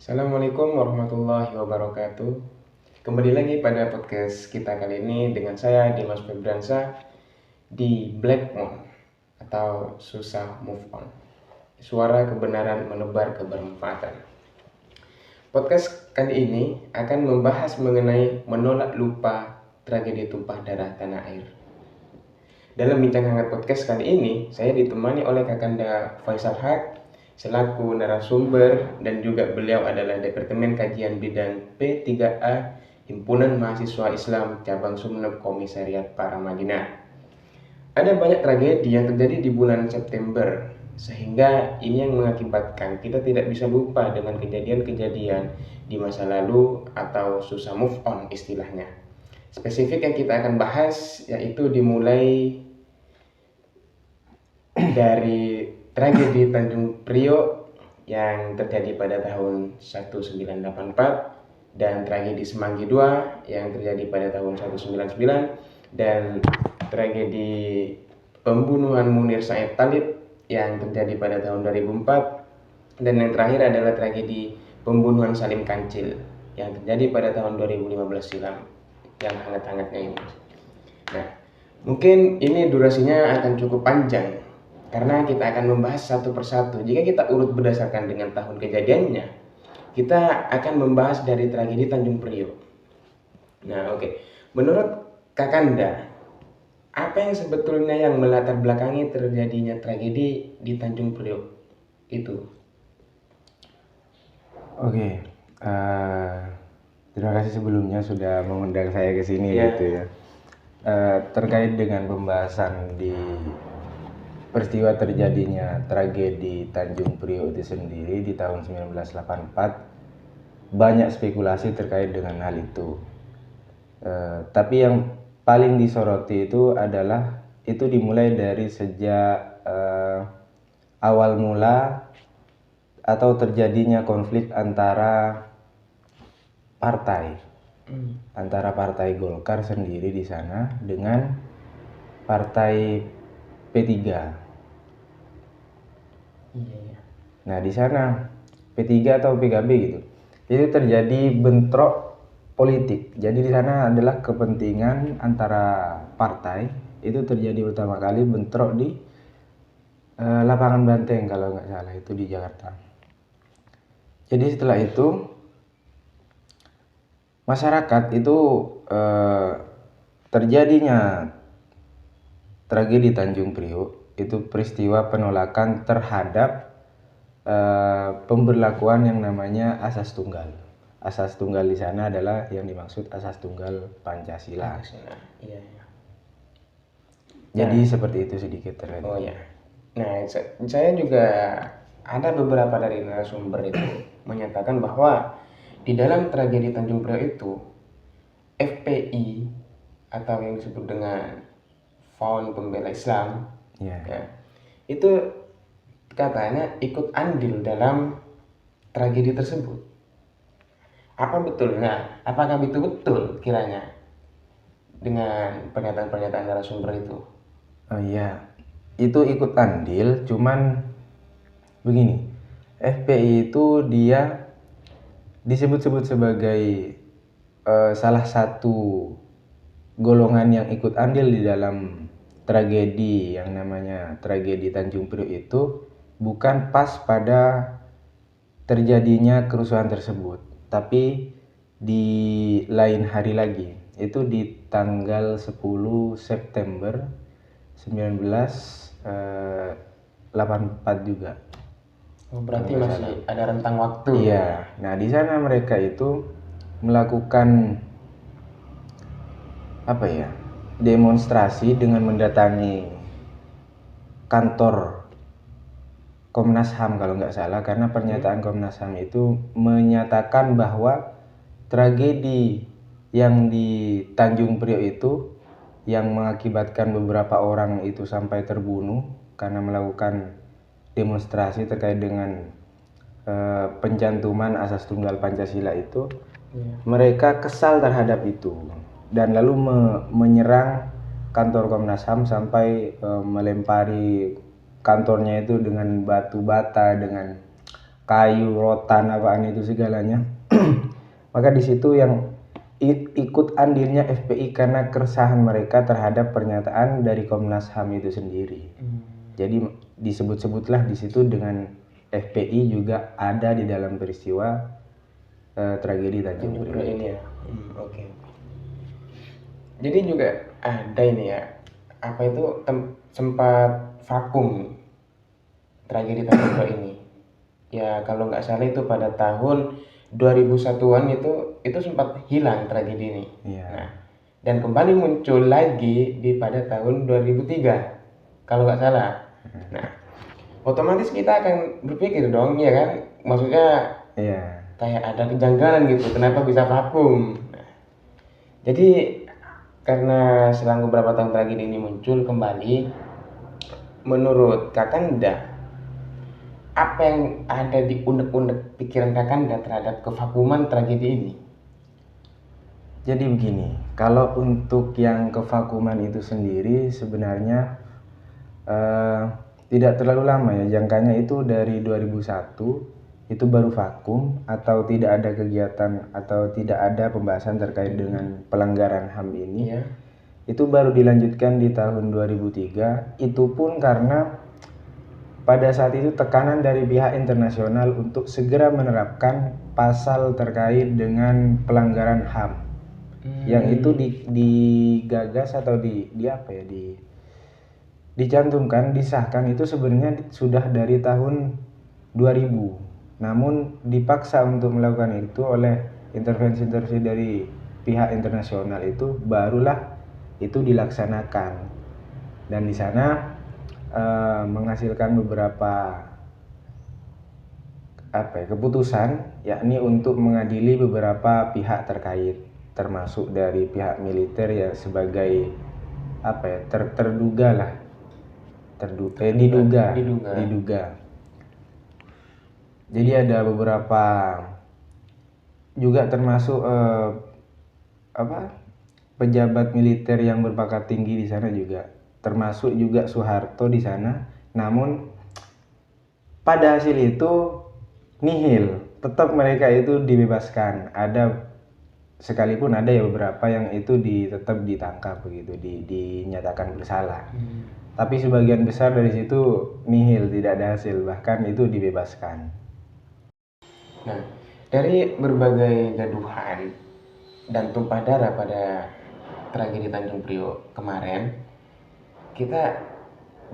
Assalamualaikum warahmatullahi wabarakatuh. Kembali lagi pada podcast kita kali ini dengan saya Dimas Febriansa di Black Moon atau Susah Move On. Suara kebenaran menebar kebermanfaatan. Podcast kali ini akan membahas mengenai menolak lupa tragedi tumpah darah tanah air. Dalam bincang hangat podcast kali ini, saya ditemani oleh Kakanda Faisal Haq selaku narasumber dan juga beliau adalah Departemen Kajian Bidang P3A Himpunan Mahasiswa Islam Cabang Sumeneb Komisariat Paramadina. Ada banyak tragedi yang terjadi di bulan September, sehingga ini yang mengakibatkan kita tidak bisa lupa dengan kejadian-kejadian di masa lalu atau susah move on istilahnya. Spesifik yang kita akan bahas yaitu dimulai dari tragedi Tanjung Priok yang terjadi pada tahun 1984 dan tragedi Semanggi II yang terjadi pada tahun 1999 dan tragedi pembunuhan Munir Said Talib yang terjadi pada tahun 2004 dan yang terakhir adalah tragedi pembunuhan Salim Kancil yang terjadi pada tahun 2015 silam yang hangat-hangatnya ini. Nah, mungkin ini durasinya akan cukup panjang karena kita akan membahas satu persatu. Jika kita urut berdasarkan dengan tahun kejadiannya, kita akan membahas dari tragedi Tanjung Priok. Nah, oke. Menurut Kakanda, apa yang sebetulnya yang melatar belakangi terjadinya tragedi di Tanjung Priok itu? Oke, terima kasih sebelumnya sudah mengundang saya ke sini gitu ya. Terkait dengan pembahasan di peristiwa terjadinya tragedi Tanjung Priok itu sendiri di tahun 1984, banyak spekulasi terkait dengan hal itu. Tapi yang paling disoroti itu adalah itu dimulai dari sejak awal mula atau terjadinya konflik antara partai Golkar sendiri di sana dengan partai P3. Nah, di sana P3 atau PKB gitu. Itu terjadi bentrok politik. Jadi di sana adalah kepentingan antara partai. Itu terjadi pertama kali bentrok di lapangan Banteng kalau nggak salah, itu di Jakarta. Jadi setelah itu masyarakat itu terjadinya tragedi Tanjung Priok itu peristiwa penolakan terhadap pemberlakuan yang namanya asas tunggal. Asas tunggal di sana adalah yang dimaksud asas tunggal Pancasila. Iya. Jadi seperti itu sedikit terkait. Oh ya. Nah, saya juga ada beberapa dari narasumber itu menyatakan bahwa di dalam tragedi Tanjung Priok itu FPI atau yang disebut dengan Front Pembela Islam ya, itu katanya ikut andil dalam tragedi tersebut. Apa betulnya? Apakah itu betul kiranya dengan pernyataan-pernyataan narasumber itu? Oh iya, itu ikut andil, cuman begini, FPI itu dia disebut-sebut sebagai salah satu golongan yang ikut andil di dalam tragedi yang namanya tragedi Tanjung Priok itu bukan pas pada terjadinya kerusuhan tersebut, tapi di lain hari lagi, itu di tanggal 10 September 1984 juga. Oh, berarti masih ada rentang waktu. Iya. Nah, di sana mereka itu melakukan demonstrasi dengan mendatangi kantor Komnas HAM kalau nggak salah, karena pernyataan Komnas HAM itu menyatakan bahwa tragedi yang di Tanjung Priok itu yang mengakibatkan beberapa orang itu sampai terbunuh karena melakukan demonstrasi terkait dengan pencantuman asas tunggal Pancasila itu, mereka kesal terhadap itu dan lalu menyerang kantor Komnas HAM sampai melempari kantornya itu dengan batu bata, dengan kayu, rotan, apaan itu segalanya. Maka di situ yang ikut andilnya FPI karena keresahan mereka terhadap pernyataan dari Komnas HAM itu sendiri. Jadi disebut-sebutlah di situ dengan FPI juga ada di dalam peristiwa tragedi Tanjung Priok ini ya. Oke. Jadi juga ada ini ya, apa itu sempat vakum tragedi Tanjung Priok ini. Ya kalau nggak salah itu pada tahun 2001-an itu sempat hilang tragedi ini. Iya. Nah, dan kembali muncul lagi pada tahun 2003 kalau nggak salah. Nah, otomatis kita akan berpikir dong, ya kan? Maksudnya Iya. kayak ada kejanggalan gitu, kenapa bisa vakum? Nah, jadi karena selang beberapa tahun tragedi ini muncul kembali, menurut Kakanda, apa yang ada di unek-unek pikiran Kakanda terhadap kevakuman tragedi ini? Jadi begini, kalau untuk yang kevakuman itu sendiri sebenarnya tidak terlalu lama ya, jangkanya itu dari 2001 itu baru vakum atau tidak ada kegiatan atau tidak ada pembahasan terkait dengan pelanggaran HAM ini. Iya. Itu baru dilanjutkan di tahun 2003, itu pun karena pada saat itu tekanan dari pihak internasional untuk segera menerapkan pasal terkait dengan pelanggaran HAM. Yang itu digagas atau dicantumkan, disahkan itu sebenarnya sudah dari tahun 2000. Namun dipaksa untuk melakukan itu oleh intervensi-intervensi dari pihak internasional, itu barulah itu dilaksanakan. Dan di sana menghasilkan beberapa keputusan, yakni untuk mengadili beberapa pihak terkait, termasuk dari pihak militer ya sebagai diduga. Jadi ada beberapa juga termasuk pejabat militer yang berpangkat tinggi di sana juga, termasuk juga Soeharto di sana. Namun pada hasil itu nihil, tetap mereka itu dibebaskan. Sekalipun ada ya beberapa yang itu tetap ditangkap begitu, dinyatakan bersalah. Tapi sebagian besar dari situ nihil, tidak ada hasil, bahkan itu dibebaskan. Nah, dari berbagai gaduhan dan tumpah darah pada tragedi Tanjung Priok kemarin, kita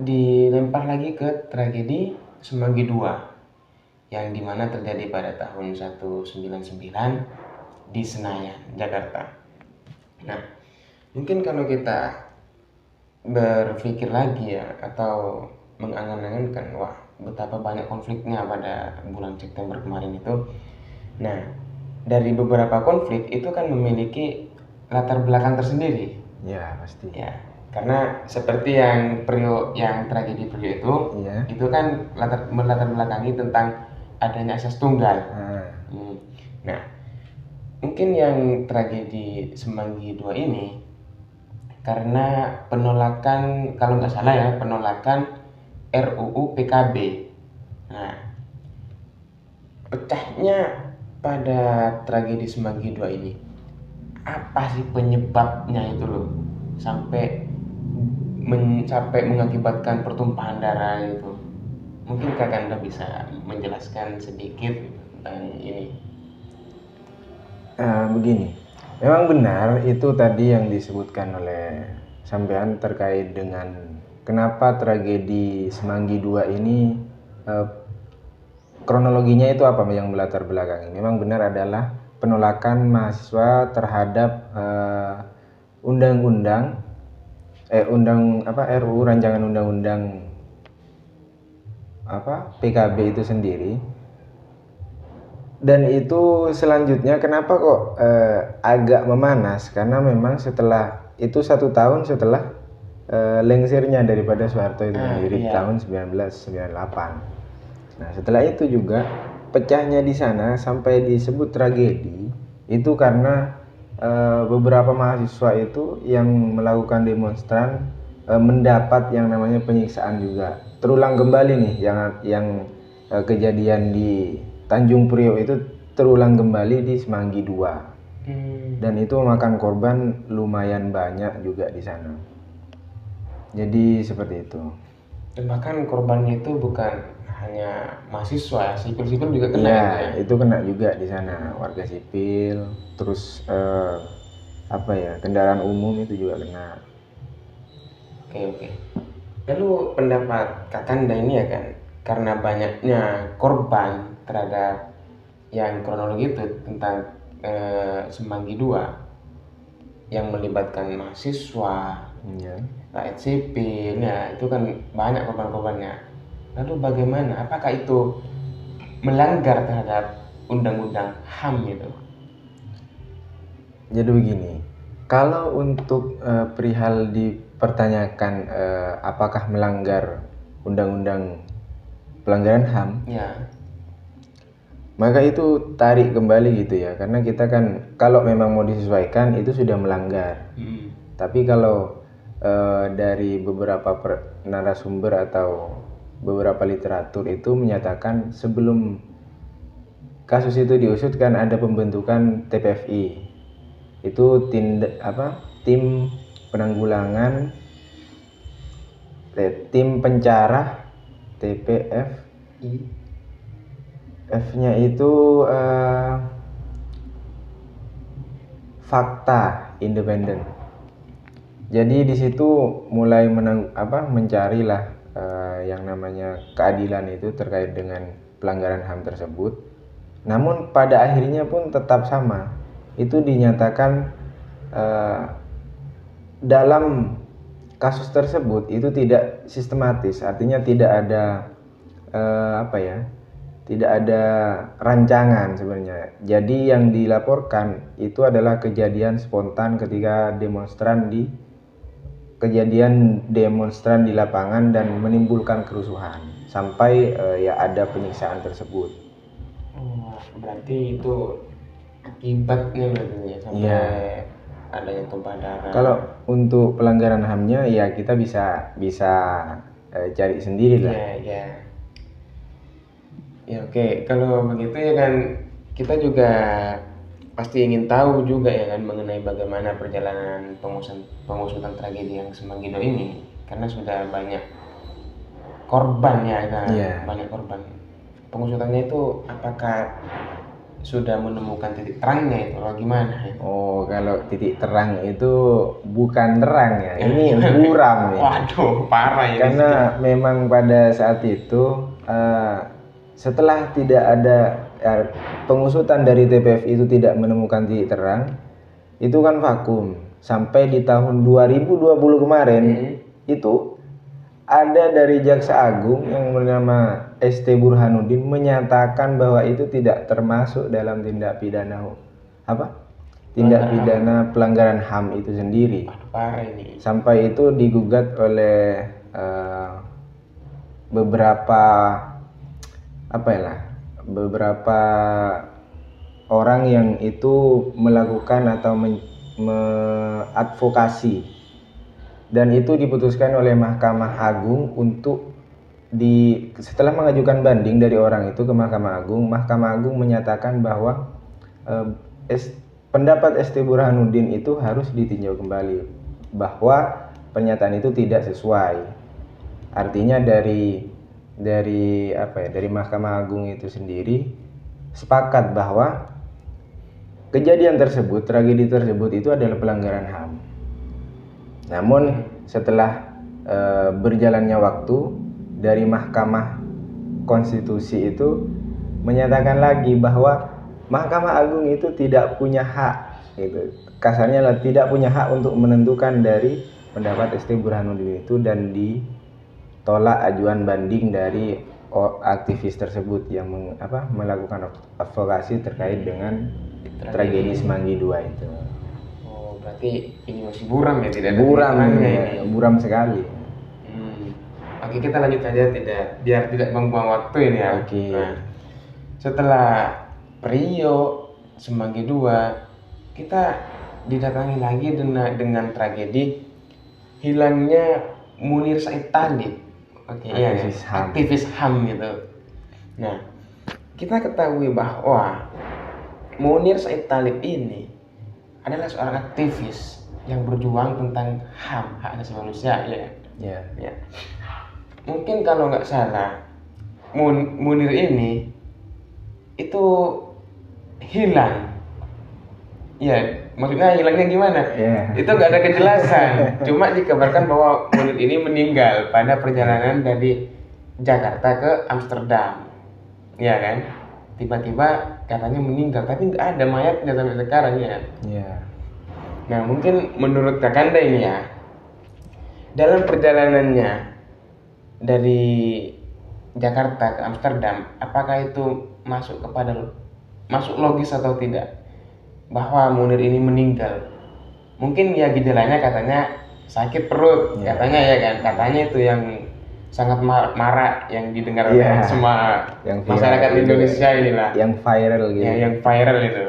dilempar lagi ke tragedi Semanggi II yang dimana terjadi pada tahun 1999 di Senayan, Jakarta. Nah, mungkin kalau kita berpikir lagi ya, atau mengangan-angankan, wah betapa banyak konfliknya pada bulan September kemarin itu. Nah, dari beberapa konflik itu kan memiliki latar belakang tersendiri. Ya pasti. Ya, karena seperti yang tragedi Priok itu, ya. Itu kan melatar belakangi tentang adanya asas tunggal. Nah, mungkin yang tragedi Semanggi II ini karena penolakan, kalau nggak salah ya, penolakan RUU PKB. Nah, pecahnya pada tragedi Semanggi II ini, apa sih penyebabnya itu loh, sampai mengakibatkan pertumpahan darah itu? Mungkin Kakanda bisa menjelaskan sedikit tentang ini. Begini, memang benar itu tadi yang disebutkan oleh sampean terkait dengan kenapa tragedi Semanggi II ini, kronologinya itu apa yang melatar belakangi. Memang benar adalah penolakan mahasiswa terhadap RUU rancangan undang-undang PKB itu sendiri. Dan itu selanjutnya kenapa kok agak memanas, karena memang setelah itu 1 tahun setelah lengsernya daripada Soeharto itu sendiri, tahun 1998. Nah, setelah itu juga pecahnya di sana sampai disebut tragedi itu karena beberapa mahasiswa itu yang melakukan demonstran mendapat yang namanya penyiksaan juga. Terulang kembali nih yang kejadian di Tanjung Priok itu terulang kembali di Semanggi 2. Dan itu memakan korban lumayan banyak juga di sana. Jadi seperti itu. Dan bahkan korbannya itu bukan hanya mahasiswa, sipil-sipil juga kena Iya, ya. itu kena juga di sana, warga sipil, terus kendaraan umum itu juga kena. Oke. Lalu pendapat Kakanda ini ya kan, karena banyaknya korban terhadap yang kronologi itu tentang Semanggi 2 yang melibatkan mahasiswa, Iya. rakyat sipil, ya itu kan banyak korban-korbannya. Lalu bagaimana? Apakah itu melanggar terhadap undang-undang HAM itu? Jadi begini, kalau untuk perihal dipertanyakan apakah melanggar undang-undang pelanggaran HAM, Ya. maka itu tarik kembali gitu ya, karena kita kan kalau memang mau disesuaikan itu sudah melanggar. Tapi kalau dari beberapa narasumber atau beberapa literatur itu menyatakan sebelum kasus itu diusut kan ada pembentukan TPFI, itu tim penanggulangan tim pencerah TPFI, F-nya itu fakta independen. Jadi di situ mulai mencarilah yang namanya keadilan itu terkait dengan pelanggaran HAM tersebut. Namun pada akhirnya pun tetap sama. Itu dinyatakan dalam kasus tersebut itu tidak sistematis, artinya tidak ada tidak ada rancangan sebenarnya. Jadi yang dilaporkan itu adalah kejadian spontan ketika kejadian demonstran di lapangan dan menimbulkan kerusuhan sampai ya ada penyiksaan tersebut. Oh, berarti itu akibatnya berarti sampai adanya tumpah darah. Kalau untuk pelanggaran HAM-nya ya kita bisa cari sendiri lah. Iya. Ya oke, kalau begitu ya kan kita juga pasti ingin tahu juga ya kan mengenai bagaimana perjalanan pengusutan tragedi yang Semanggi 2 ini, karena sudah banyak korban ya kan. Banyak korban. Pengusutannya itu apakah sudah menemukan titik terangnya itu atau gimana ya? Oh, kalau titik terang itu bukan terang ya, ini buram ya. Waduh, parah ya. Karena memang pada saat itu setelah tidak ada pengusutan dari TPF itu tidak menemukan titik terang, itu kan vakum sampai di tahun 2020 kemarin. Itu ada dari Jaksa Agung yang bernama ST Burhanuddin menyatakan bahwa itu tidak termasuk dalam tindak pidana pelanggaran HAM itu sendiri. Parah ini. Sampai itu digugat oleh beberapa orang yang itu melakukan atau mengadvokasi, dan itu diputuskan oleh Mahkamah Agung untuk setelah mengajukan banding dari orang itu ke Mahkamah Agung menyatakan bahwa pendapat ST Burhanuddin itu harus ditinjau kembali, bahwa pernyataan itu tidak sesuai. Artinya dari Mahkamah Agung itu sendiri sepakat bahwa kejadian tersebut, tragedi tersebut itu adalah pelanggaran HAM. Namun setelah berjalannya waktu, dari Mahkamah Konstitusi itu menyatakan lagi bahwa Mahkamah Agung itu tidak punya hak, gitu. Kasarnya lah tidak punya hak untuk menentukan dari pendapat ST Burhanuddin itu, dan ditolak ajuan banding dari aktivis tersebut yang melakukan advokasi terkait dengan tragedi Semanggi 2 itu. Oh, berarti ini masih buram ya, tidak ada buram ini. Buram sekali. Oke, kita lanjut aja biar tidak membuang waktu ini ya. Oke. Nah, setelah Priok, Semanggi 2, kita didatangi lagi dengan tragedi hilangnya Munir Said Talib. Oke, aktivis HAM gitu. Nah, kita ketahui bahwa Munir Said Talib ini adalah seorang aktivis yang berjuang tentang HAM, hak asasi manusia, ya. Ya. Mungkin kalau nggak salah, Munir ini itu hilang. Ya, maksudnya hilangnya gimana? Itu nggak ada kejelasan. Cuma dikabarkan bahwa Munir ini meninggal pada perjalanan dari Jakarta ke Amsterdam. Ya kan? Tiba-tiba katanya meninggal, tapi nggak ada mayatnya sampai sekarang ya. Nah, mungkin menurut Kakanda ini ya, dalam perjalanannya dari Jakarta ke Amsterdam, apakah itu masuk logis atau tidak bahwa Munir ini meninggal? Mungkin ya gejalanya katanya sakit perut, katanya ya kan, katanya itu yang sangat marak yang didengar oleh semua yang masyarakat Indonesia inilah, yang viral gitu. Ya, yang viral itu.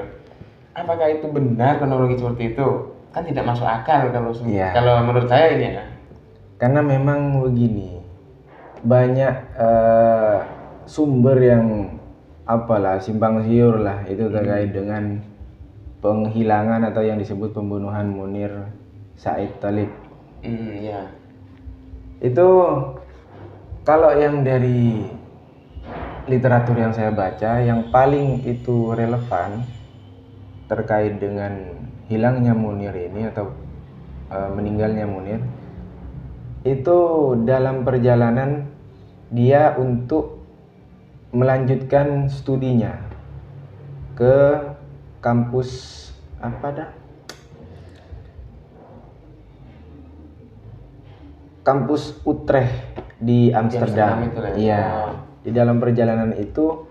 Apakah itu benar kronologi seperti itu? Kan tidak masuk akal kalau menurut saya ini ya. Karena memang begini, banyak sumber yang simpang siur lah itu terkait dengan penghilangan atau yang disebut pembunuhan Munir Said Talib. Itu kalau yang dari literatur yang saya baca, yang paling itu relevan terkait dengan hilangnya Munir ini atau meninggalnya Munir, itu dalam perjalanan dia untuk melanjutkan studinya ke kampus kampus Utrecht di Amsterdam. Iya. Di dalam perjalanan itu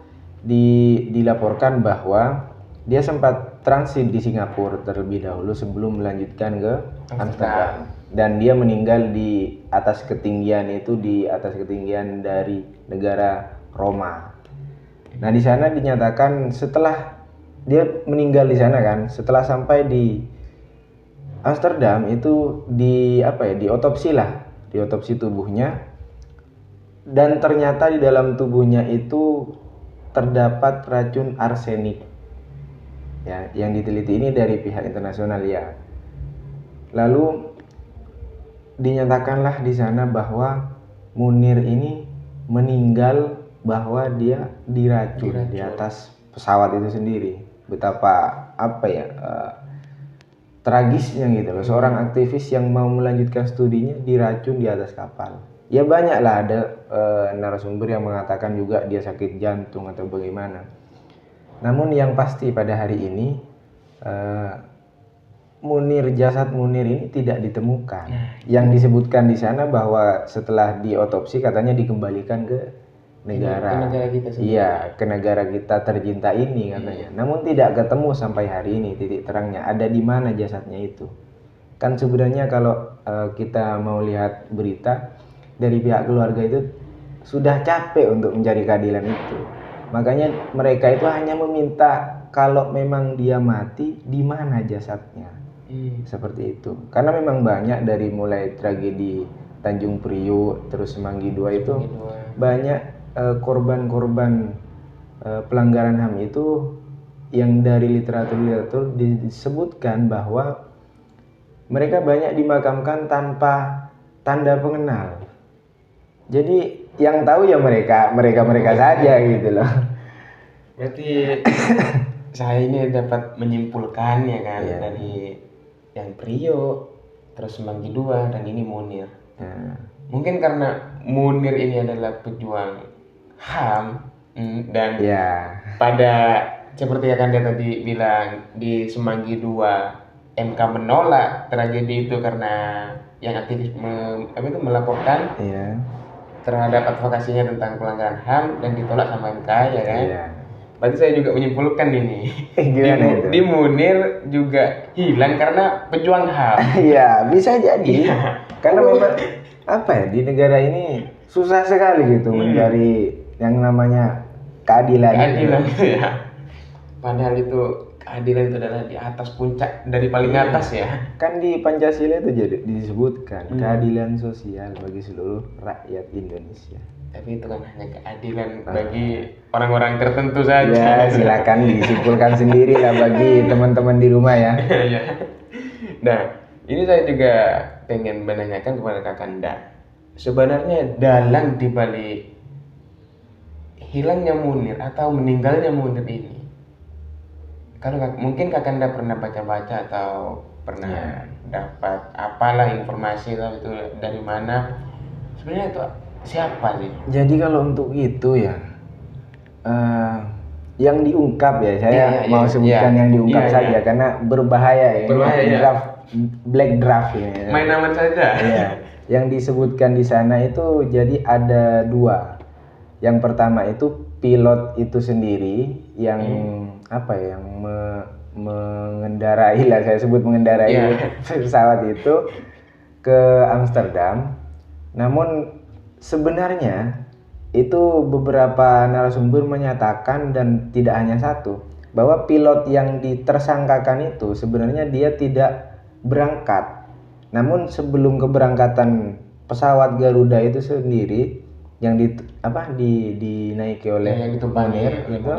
dilaporkan bahwa dia sempat transit di Singapura terlebih dahulu sebelum melanjutkan ke Amsterdam. Dan dia meninggal di atas ketinggian dari negara Roma. Nah, di sana dinyatakan setelah dia meninggal di sana kan, setelah sampai di Amsterdam itu diotopsi tubuhnya, dan ternyata di dalam tubuhnya itu terdapat racun arsenik. Ya, yang diteliti ini dari pihak internasional ya. Lalu dinyatakanlah di sana bahwa Munir ini meninggal bahwa dia diracun di atas pesawat itu sendiri. Betapa tragisnya gitu loh, seorang aktivis yang mau melanjutkan studinya diracun di atas kapal. Ya banyaklah ada narasumber yang mengatakan juga dia sakit jantung atau bagaimana. Namun yang pasti pada hari ini jasad Munir ini tidak ditemukan. Yang disebutkan di sana bahwa setelah diotopsi katanya dikembalikan ke negara kita sendiri. Iya, ke negara kita tercinta ini katanya. Namun tidak ketemu sampai hari ini titik terangnya ada di mana jasadnya itu. Kan sebenarnya kalau kita mau lihat berita dari pihak keluarga itu sudah capek untuk mencari keadilan itu. Makanya mereka itu hanya meminta kalau memang dia mati di mana jasadnya. Seperti itu. Karena memang banyak dari mulai tragedi Tanjung Priok terus Semanggi II itu banyak korban-korban pelanggaran HAM itu yang dari literatur disebutkan bahwa mereka banyak dimakamkan tanpa tanda pengenal. Jadi yang tahu ya mereka saja gitu loh. Berarti saya ini dapat menyimpulkan ya kan, dari yang Priok terus Semanggi II dan ini Munir. Mungkin karena Munir ini adalah pejuang HAM dan pada seperti yang Anda tadi bilang di Semanggi II MK menolak tragedi itu karena yang aktivis melaporkan terhadap advokasinya tentang pelanggaran HAM dan ditolak sama MK ya kan. Berarti saya juga menyimpulkan ini di Munir juga hilang karena pejuang HAM. Iya, bisa jadi. Karena memang di negara ini susah sekali gitu mencari yang namanya keadilan ya. Padahal itu keadilan itu adalah di atas puncak, dari paling atas ya. Kan di Pancasila itu jadi disebutkan keadilan sosial bagi seluruh rakyat Indonesia. Tapi itu kan hanya keadilan bagi orang-orang tertentu saja. Ya, silakan disimpulkan sendiri lah bagi teman-teman di rumah ya. Ya. Nah, ini saya juga pengen menanyakan kepada Kakanda. Sebenarnya dalang dibalik hilangnya Munir atau meninggalnya Munir ini, kalau mungkin Kakanda pernah baca-baca atau pernah dapat apalah informasi itu dari mana, sebenarnya itu siapa sih? Jadi kalau untuk itu ya, yang diungkap ya, saya mau sebutkan yang diungkap saja karena berbahaya ya. Berbahaya ya. Black draft ini. Main aman saja. Iya. Yang disebutkan di sana itu jadi ada dua. Yang pertama itu pilot itu sendiri yang apa ya, yang mengendarai lah, saya sebut mengendarai pesawat itu ke Amsterdam. Namun sebenarnya itu beberapa narasumber menyatakan, dan tidak hanya satu, bahwa pilot yang ditersangkakan itu sebenarnya dia tidak berangkat. Namun sebelum keberangkatan pesawat Garuda itu sendiri yang dinaiki oleh Munir itu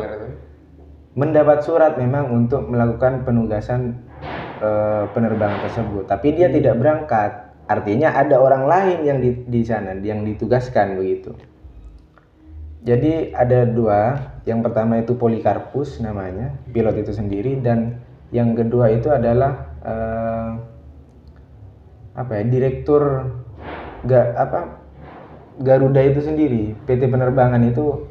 mendapat surat memang untuk melakukan penugasan penerbangan tersebut, tapi dia tidak berangkat. Artinya ada orang lain yang di sana yang ditugaskan begitu. Jadi ada dua, yang pertama itu Polikarpus namanya, pilot itu sendiri, dan yang kedua itu adalah direktur Garuda itu sendiri, PT Penerbangan itu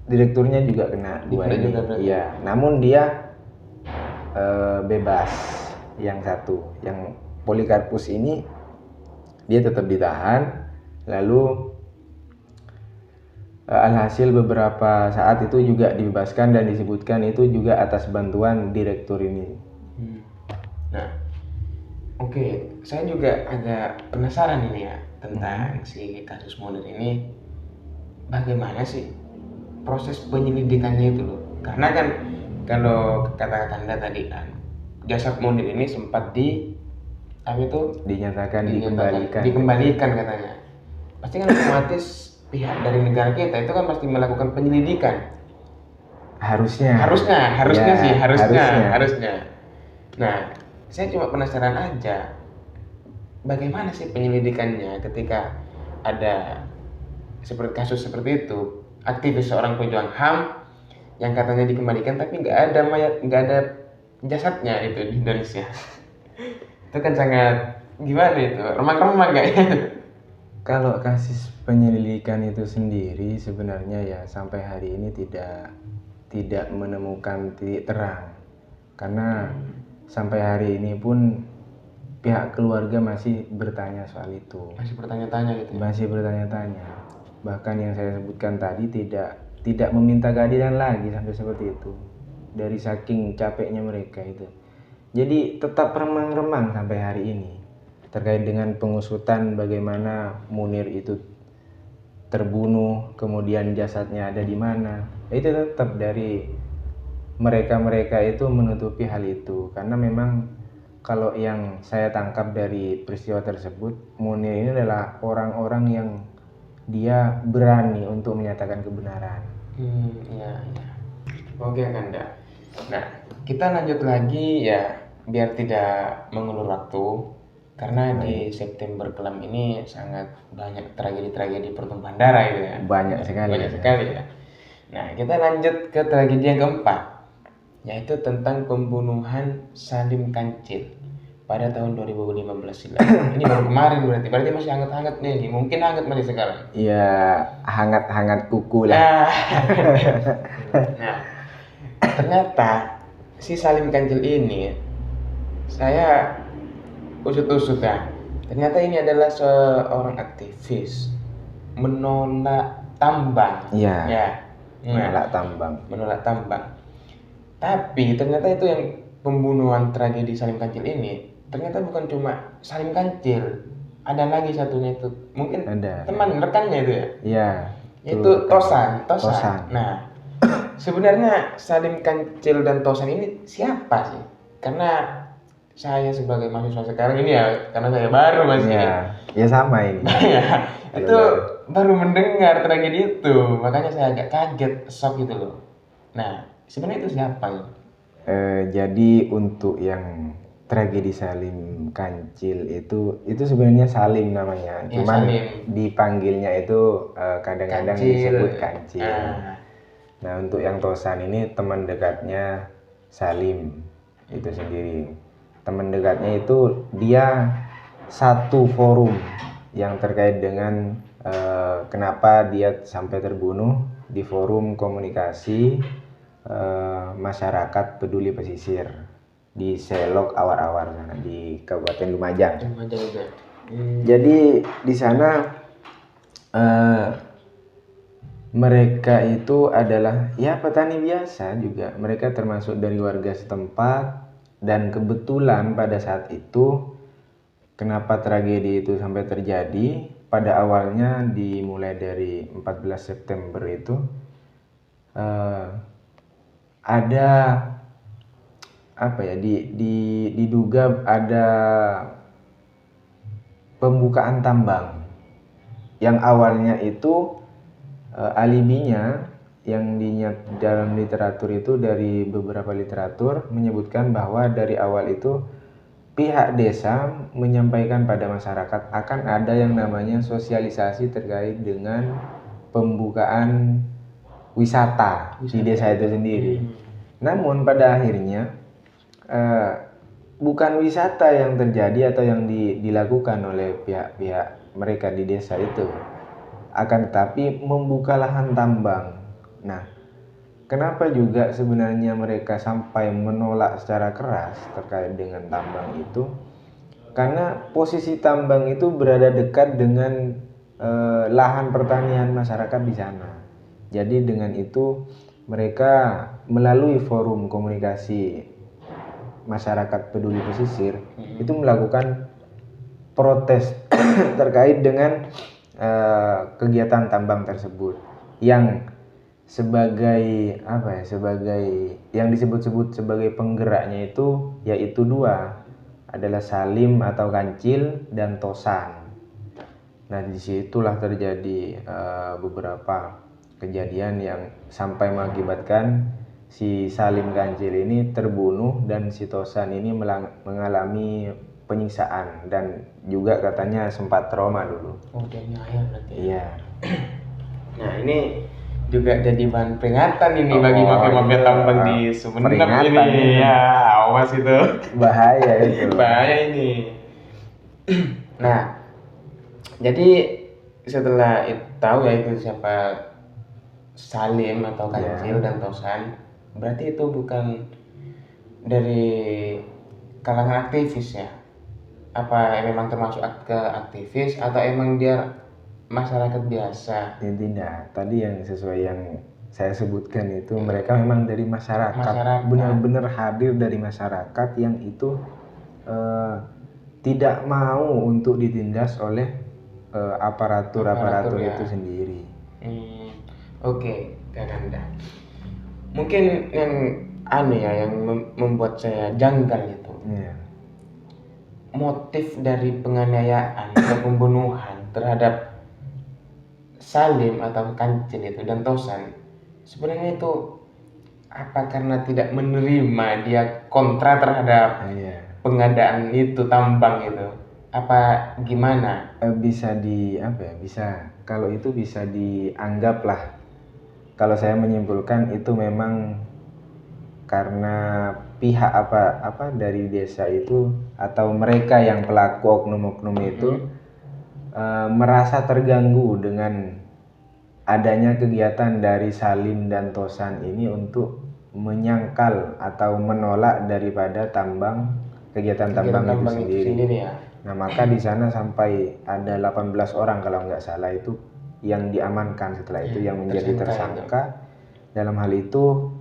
direkturnya juga kena dua ini. Iya, namun dia bebas. Yang satu, yang Polikarpus ini dia tetap ditahan, lalu alhasil beberapa saat itu juga dibebaskan dan disebutkan itu juga atas bantuan direktur ini. Nah, oke, saya juga agak penasaran ini ya tentang si kasus Munir ini. Bagaimana sih proses penyelidikannya itu loh? Karena kan kalau kata Kakanda tadi kan, jasad Munir ini sempat dinyatakan dikembalikan katanya. Pasti kan otomatis pihak dari negara kita itu kan pasti melakukan penyelidikan. Harusnya. Nah, saya cuma penasaran aja, bagaimana sih penyelidikannya ketika ada seperti kasus seperti itu, aktivis seorang pejuang HAM yang katanya dikembalikan tapi nggak ada jasadnya itu di Indonesia. Itu kan sangat gimana itu, remang-remang kayaknya. Kalau kasus penyelidikan itu sendiri sebenarnya ya sampai hari ini tidak menemukan titik terang, karena sampai hari ini pun pihak keluarga masih bertanya soal itu. Masih bertanya-tanya gitu. Masih bertanya-tanya. Bahkan yang saya sebutkan tadi tidak meminta keadilan lagi sampai seperti itu. Dari saking capeknya mereka itu. Jadi tetap remang-remang sampai hari ini terkait dengan pengusutan bagaimana Munir itu terbunuh, kemudian jasadnya ada di mana. Itu tetap dari mereka itu menutupi hal itu, karena memang kalau yang saya tangkap dari peristiwa tersebut, Munir ini adalah orang-orang yang dia berani untuk menyatakan kebenaran. Iya. Oke, Kanda. Nah, kita lanjut lagi ya, biar tidak mengulur waktu. Karena di September kelam ini sangat banyak tragedi-tragedi pertumpahan darah gitu ya. Banyak sekali ya. Nah, kita lanjut ke tragedi yang keempat, yaitu tentang pembunuhan Salim Kancil pada tahun 2015 silam. Ini baru kemarin berarti masih hangat-hangat nih. Mungkin hangat masih sekarang. Iya, hangat-hangat kuku lah. Nah, ternyata si Salim Kancil ini saya usut-usut ya. Ternyata ini adalah seorang aktivis menolak tambang. Iya. Menolak tambang. Tapi ternyata itu yang pembunuhan tragedi Salim Kancil ini ternyata bukan cuma Salim Kancil. Ada lagi satunya itu. Mungkin teman rekannya itu ya. Iya. Itu Tosan. Nah, sebenarnya Salim Kancil dan Tosan ini siapa sih? Karena saya sebagai mahasiswa sekarang ini ya, karena saya baru masih. Ya sama ini. Itu baru mendengar tragedi itu, makanya saya agak kaget, shock gitu loh. Nah, sebenarnya itu siapa ya? Jadi untuk yang tragedi Salim Kancil itu sebenarnya Salim namanya, Ya, cuman Salim. dipanggilnya itu kadang-kadang disebut Kancil. Ah, Nah untuk yang Tosan ini teman dekatnya Salim itu sendiri. Teman dekatnya itu dia satu forum yang terkait dengan kenapa dia sampai terbunuh di forum komunikasi masyarakat peduli pesisir di Selok Awar-Awar sana di Kabupaten Lumajang. Lumajang juga. Jadi di sana mereka itu adalah ya petani biasa juga. Mereka termasuk dari warga setempat dan kebetulan pada saat itu kenapa tragedi itu sampai terjadi? Pada awalnya dimulai dari 14 September itu ada apa ya diduga ada pembukaan tambang yang awalnya itu alibinya yang dinyat dalam literatur itu dari beberapa literatur menyebutkan bahwa dari awal itu pihak desa menyampaikan pada masyarakat akan ada yang namanya sosialisasi terkait dengan pembukaan wisata di desa itu sendiri. Namun pada akhirnya bukan wisata yang terjadi atau yang dilakukan oleh pihak-pihak mereka di desa itu, akan tetapi membuka lahan tambang. Nah, kenapa juga sebenarnya mereka sampai menolak secara keras terkait dengan tambang itu? Karena posisi tambang itu berada dekat dengan lahan pertanian masyarakat di sana. Jadi dengan itu mereka melalui forum komunikasi masyarakat peduli pesisir itu melakukan protes terkait dengan kegiatan tambang tersebut yang sebagai apa ya, sebagai yang disebut-sebut sebagai penggeraknya itu yaitu dua, adalah Salim atau Kancil dan Tosan. Nah disitulah terjadi beberapa kejadian yang sampai mengakibatkan si Salim Kancil ini terbunuh dan si Tosan ini mengalami penyiksaan dan juga katanya sempat trauma dulu. Oh, dia ayah berarti. Iya. Nah, ini juga jadi bahan peringatan ini bagi mafia-mafia tambang di Sumeneb ini. Ya, awas itu. Bahaya itu. Bahaya ini. Nah, jadi setelah tahu ya itu siapa Salim atau Kancil dan Tosan, berarti itu bukan dari kalangan aktivis ya? Apa memang termasuk ke aktivis atau emang dia masyarakat biasa? Tidak, tadi yang sesuai yang saya sebutkan itu mereka memang dari masyarakat. Benar-benar hadir dari masyarakat yang itu tidak mau untuk ditindas oleh aparatur ya. Itu sendiri. Oke, Kananda. Mungkin yang yang membuat saya janggal itu. Motif dari penganiayaan atau pembunuhan terhadap Salim atau Kancil itu dan Tosan sebenarnya itu apa karena tidak menerima dia kontra terhadap pengadaan itu tambang itu, apa gimana? Bisa kalau itu bisa dianggap lah, kalau saya menyimpulkan itu memang karena pihak apa dari desa itu atau mereka yang pelaku oknum-oknum itu merasa terganggu dengan adanya kegiatan dari Salim dan Tosan ini untuk menyangkal atau menolak daripada kegiatan tambang itu sendiri. Ya? Nah maka di sana sampai ada 18 orang kalau nggak salah itu yang diamankan setelah itu yang menjadi tersangka. Dalam hal itu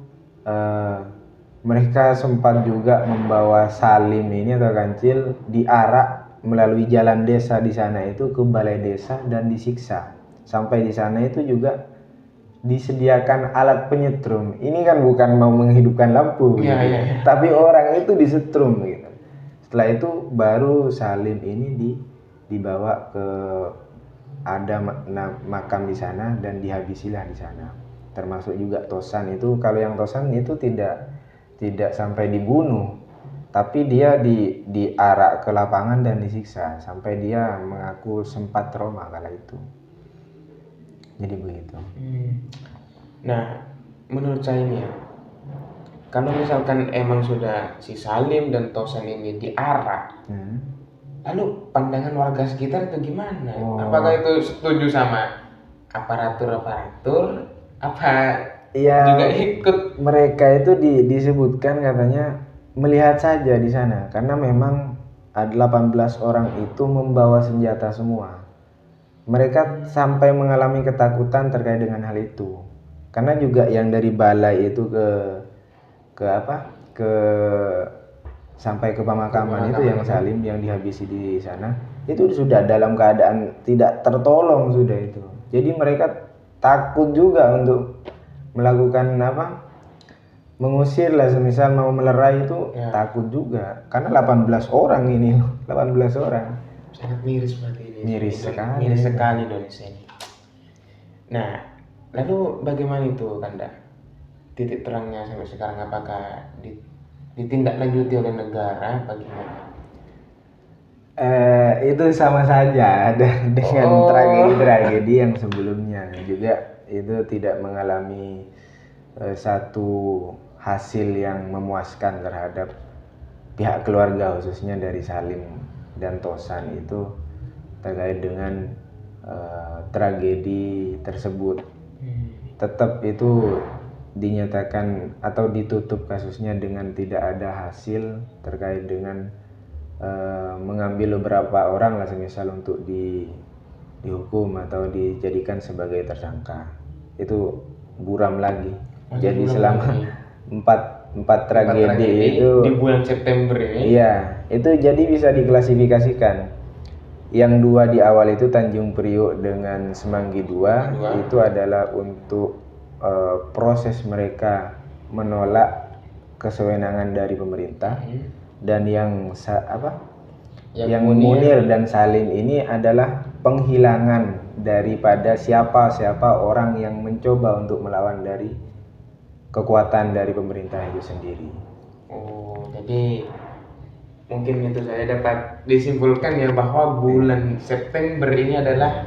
mereka sempat juga membawa Salim ini atau Kancil diarak melalui jalan desa di sana itu ke balai desa dan disiksa. Sampai di sana itu juga disediakan alat penyetrum. Ini kan bukan mau menghidupkan lampu, tapi orang itu disetrum gitu. Setelah itu baru Salim ini dibawa ke ada makam di sana dan dihabisilah di sana. Termasuk juga Tosan itu, kalau yang Tosan itu tidak sampai dibunuh, tapi dia diarak ke lapangan dan disiksa sampai dia mengaku sempat trauma kala itu. Jadi begitu. Nah, menurut saya ini ya, kalau misalkan emang sudah si Salim dan Tosan ini diarak, lalu pandangan warga sekitar itu gimana? Apakah itu setuju sama aparatur apa ya, juga ikut? Mereka itu disebutkan katanya melihat saja di sana karena memang ada 18 orang itu membawa senjata semua. Mereka sampai mengalami ketakutan terkait dengan hal itu. Karena juga yang dari balai itu sampai ke pemakaman itu yang Salim yang dihabisi di sana, itu sudah dalam keadaan tidak tertolong sudah itu. Jadi mereka takut juga untuk melakukan mengusir lah, semisal mau melerai itu takut juga karena 18 orang ini 18 orang. Sangat miris seperti ini. Miris sekali Indonesia ini. Nah, lalu bagaimana itu Kanda? Titik terangnya sampai sekarang, apakah ditindaklanjuti oleh negara bagaimana? Itu sama saja dengan tragedi-tragedi yang sebelumnya juga, itu tidak mengalami satu hasil yang memuaskan terhadap pihak keluarga, khususnya dari Salim dan Tosan itu terkait dengan tragedi tersebut. Tetap itu dinyatakan atau ditutup kasusnya dengan tidak ada hasil terkait dengan mengambil beberapa orang lah semisal untuk dihukum atau dijadikan sebagai tersangka. Itu buram lagi. Jadi selama empat tragedi itu di bulan September ini. Iya, itu jadi bisa diklasifikasikan. Yang 2 di awal itu Tanjung Priok dengan Semanggi 2 itu adalah untuk proses mereka menolak kesewenangan dari pemerintah. Dan yang Munir dan Salim ini adalah penghilangan daripada siapa orang yang mencoba untuk melawan dari kekuatan dari pemerintah itu sendiri. Jadi mungkin itu saya dapat disimpulkan ya bahwa bulan September ini adalah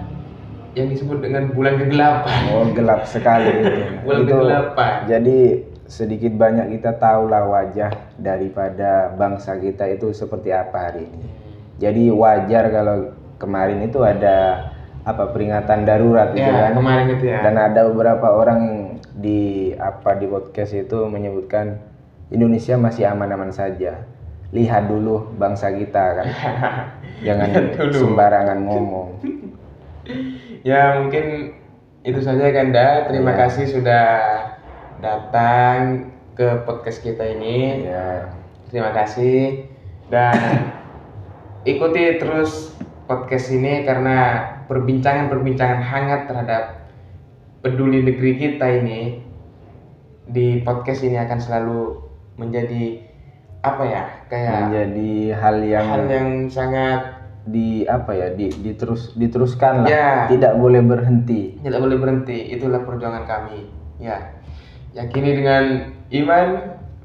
yang disebut dengan bulan kegelapan. Gelap sekali itu. Bulan kegelapan. Jadi sedikit banyak kita tahulah wajah daripada bangsa kita itu seperti apa hari ini. Jadi wajar kalau kemarin itu ada peringatan darurat gitu kan. Kemarin itu ya. Dan ada beberapa orang yang di podcast itu menyebutkan Indonesia masih aman-aman saja. Lihat dulu bangsa kita kan. Jangan sembarangan ngomong. Ya mungkin itu saja Kanda. Terima kasih sudah datang ke podcast kita ini. Terima kasih dan ikuti terus podcast ini karena perbincangan hangat terhadap peduli negeri kita ini di podcast ini akan selalu menjadi menjadi hal yang sangat diteruskan lah. Tidak boleh berhenti. Itulah perjuangan kami. Yakini dengan iman,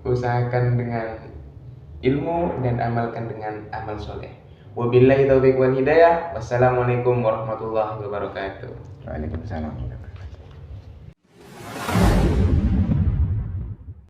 usahakan dengan ilmu, dan amalkan dengan amal soleh. Wabillahi taufiq wal hidayah. Wassalamualaikum warahmatullahi wabarakatuh. Waalaikumsalam.